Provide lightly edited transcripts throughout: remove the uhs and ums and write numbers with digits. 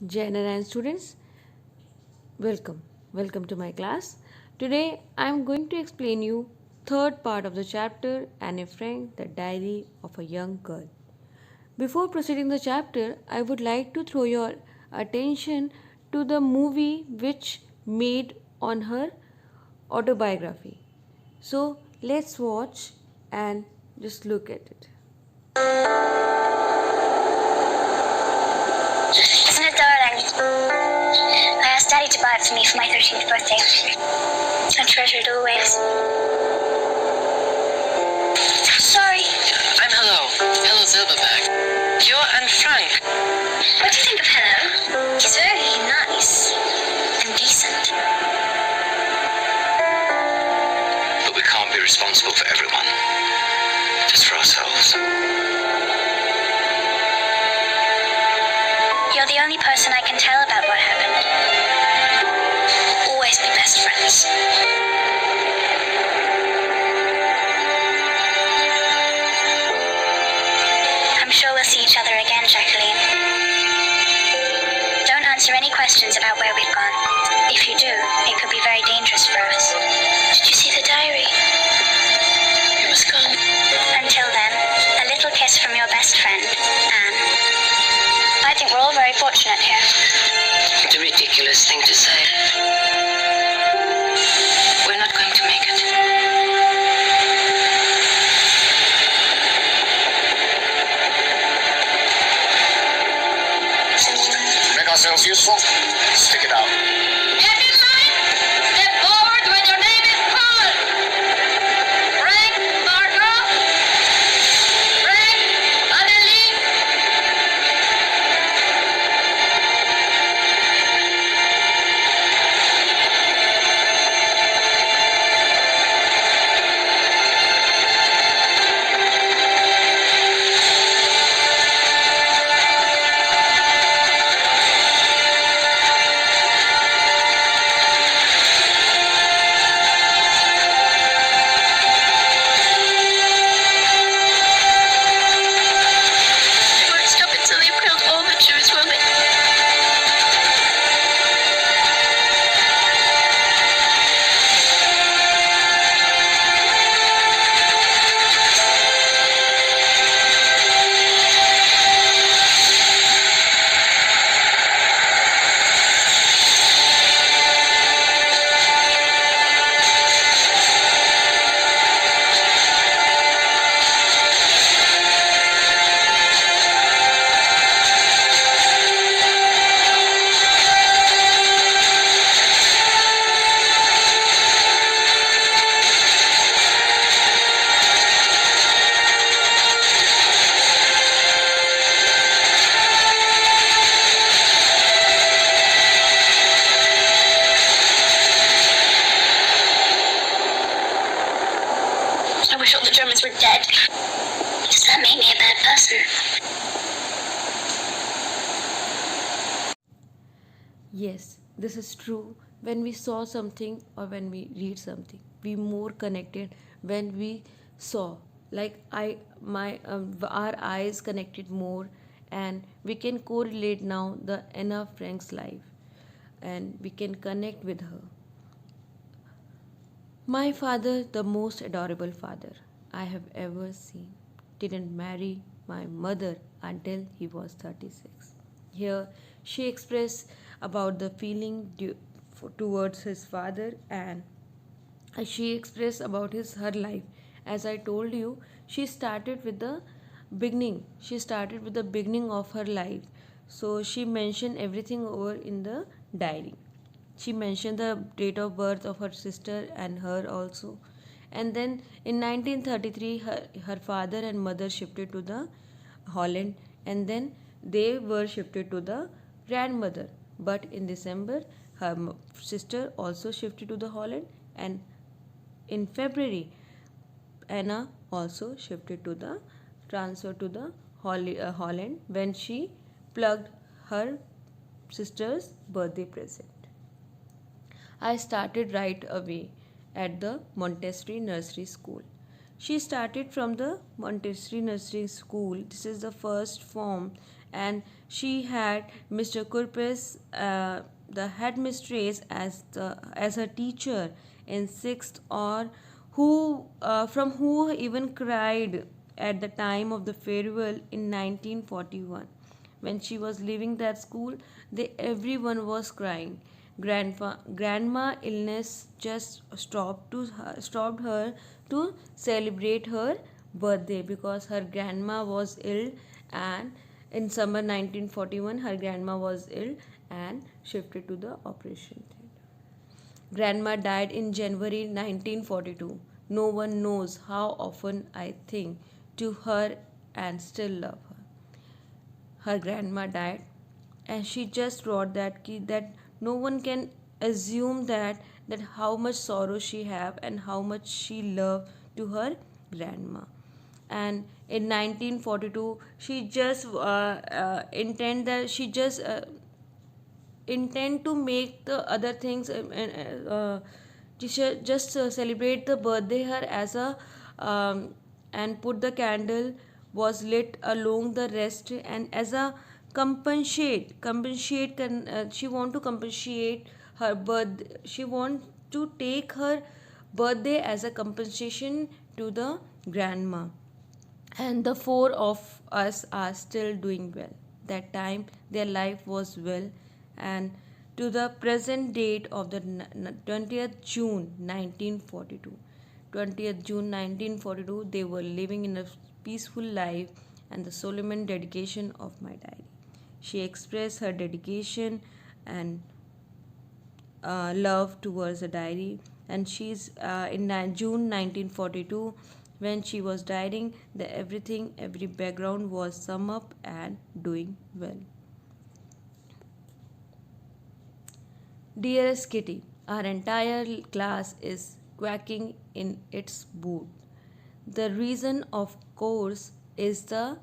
Jai students, welcome to my class. Today I am going to explain you third part of the chapter Anne Frank, the diary of a young girl. Before proceeding the chapter, I would like to throw your attention to the movie which made on her autobiography. So let's watch and just look at it. Isn't it darling? I asked Daddy to buy it for me for my 13th birthday. I treasure it always. Sorry. I'm Hello. Hello Silverback. You're Anne Frank. What do you think of Hello? He's very nice and decent. But we can't be responsible for everyone. Just for ourselves. You're the only person I can tell about what happened. We'll always be best friends. I'm sure we'll see each other again, Jacqueline. Don't answer any questions about where we've gone. If you do, it could be very dangerous for us. Did you see the diary? You must go. Until then, a little kiss from your best friend, Anne. I think we're all very fortunate here. It's a ridiculous thing to say. We're not going to make it. Make ourselves useful? Stick it out. Get in line! Step forward when your name is called! Frank Barker! Frank Annelie! They won't stop until they've killed all the Jewish women. I wish all the Germans were dead. Does that make me a bad person? Yes, this is true. When we saw something or when we read something, we more connected when we saw. Like our eyes connected more, and we can correlate now the Anna Frank's life, and we can connect with her. My father, the most adorable father I have ever seen, didn't marry my mother until he was 36. Here, she expressed about the feeling towards his father, and she expressed about her life. As I told you, she started with the beginning of her life. So she mentioned everything over in the diary. She mentioned the date of birth of her sister and her also. And then in 1933, her father and mother shifted to the Holland, and then they were shifted to the grandmother. But in December, her sister also shifted to the Holland, and in February, Anna also shifted to the transfer to the Holland when she plugged her sister's birthday present. I started right away at the Montessori Nursery School. She started from the Montessori Nursery School. This is the first form, and she had Mr. Kurpes, the headmistress, as her teacher in sixth, or who from who even cried at the time of the farewell in 1941. When she was leaving that school, everyone was crying. Grandma illness just stopped her to celebrate her birthday because her grandma was ill, and in summer 1941 her grandma was ill and shifted to the operation theatre. Grandma died in January 1942. No one knows how often I think to her and still love her. Her grandma died, and she just wrote that no one can assume that how much sorrow she have and how much she loved to her grandma. And in 1942 she just intend to make the other things, just celebrate the birthday her as a and put the candle was lit along the rest, and as a she want to compensate her birth, she want to take her birthday as a compensation to the grandma. And the four of us are still doing well. That time their life was well, and to the present date of the 20th June 1942. 20th June 1942, they were living in a peaceful life, and the solemn dedication of my diary. She expressed her dedication and love towards the diary, and she's in June 1942 when she was dying, every background was sum up and doing well. Dearest Kitty, our entire class is quacking in its boot. The reason, of course, is the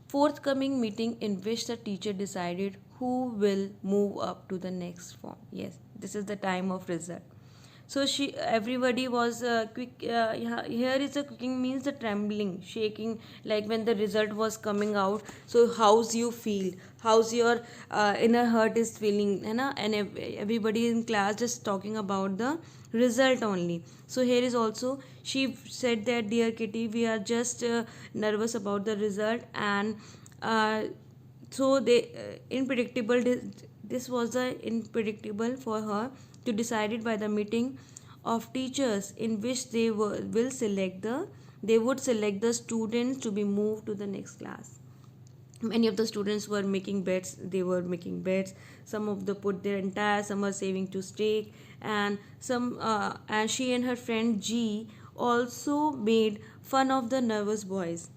forthcoming meeting in which the teacher decided who will move up to the next form. Yes, this is the time of result. So everybody was quick. Here is the quicking means the trembling, shaking, like when the result was coming out. So how's you feel? How's your inner heart is feeling? And everybody in class just talking about the result only. So here is also, she said that, dear Kitty, we are just nervous about the result, and so unpredictable. This was the unpredictable for her to decided by the meeting of teachers in which they would select the students to be moved to the next class. Many of the students were making bets. Some of them put their entire summer saving to stake, and and she and her friend G also made fun of the nervous boys.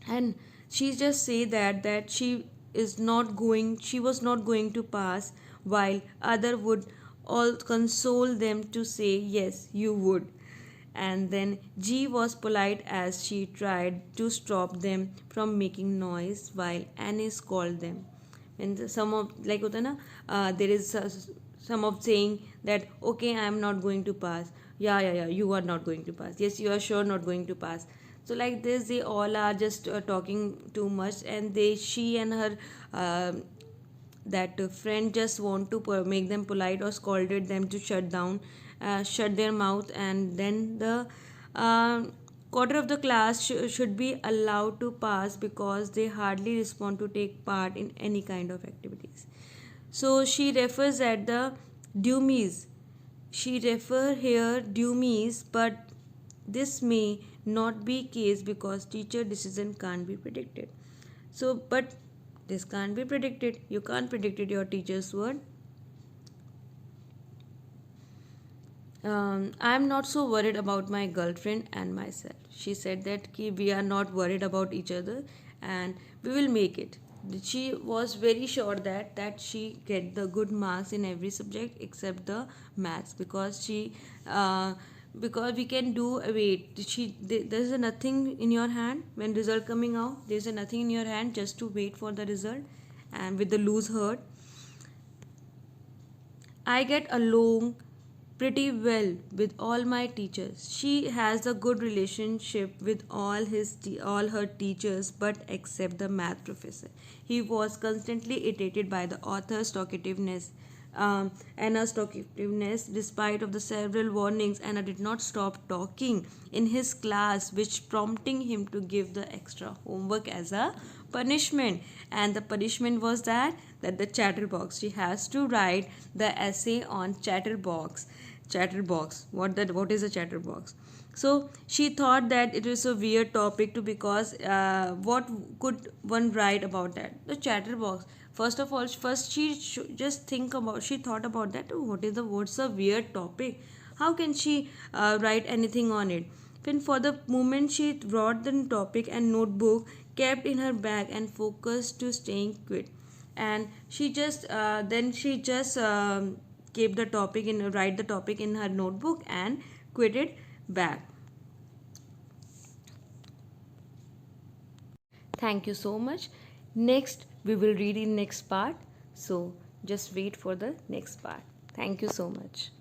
And she just say that she was not going to pass, while other would all console them to say yes, you would. And then G was polite as she tried to stop them from making noise, while Annie called them. And some of, like hota na, there is some of saying that, okay, I am not going to pass. Yeah, you are not going to pass. Yes, you are sure not going to pass. So like this, they all are just talking too much, and she and her that friend just want to make them polite or scolded them to shut their mouth, and then the quarter of the class should be allowed to pass because they hardly respond to take part in any kind of activities. So she refers at the dummies. She refer here dummies, but this may not be case because teacher decision can't be predicted. So, but this can't be predicted. You can't predict your teacher's word. I'm not so worried about my girlfriend and myself. She said that we are not worried about each other and we will make it. She was very sure that she get the good marks in every subject except the maths, because because we can do there's nothing in your hand when result coming out. There's nothing in your hand just to wait for the result, and with the loose heart. I get along pretty well with all my teachers. She has a good relationship with all her teachers, but except the math professor. He was constantly irritated by the author's talkativeness. Anna's talkativeness, despite of the several warnings, Anna did not stop talking in his class, which prompting him to give the extra homework as a punishment. And the punishment was that the chatterbox. She has to write the essay on chatterbox. What is a chatterbox? So she thought that it was a weird topic to, because what could one write about that, the chatterbox? First of all, first she thought about that, oh, what's a weird topic, how can she write anything on it? Then for the moment she brought the topic and notebook, kept in her bag and focused to staying quit. And she just kept the topic in write the topic in her notebook and quit it back. Thank you so much. Next we will read in next part, so just wait for the next part. Thank you so much.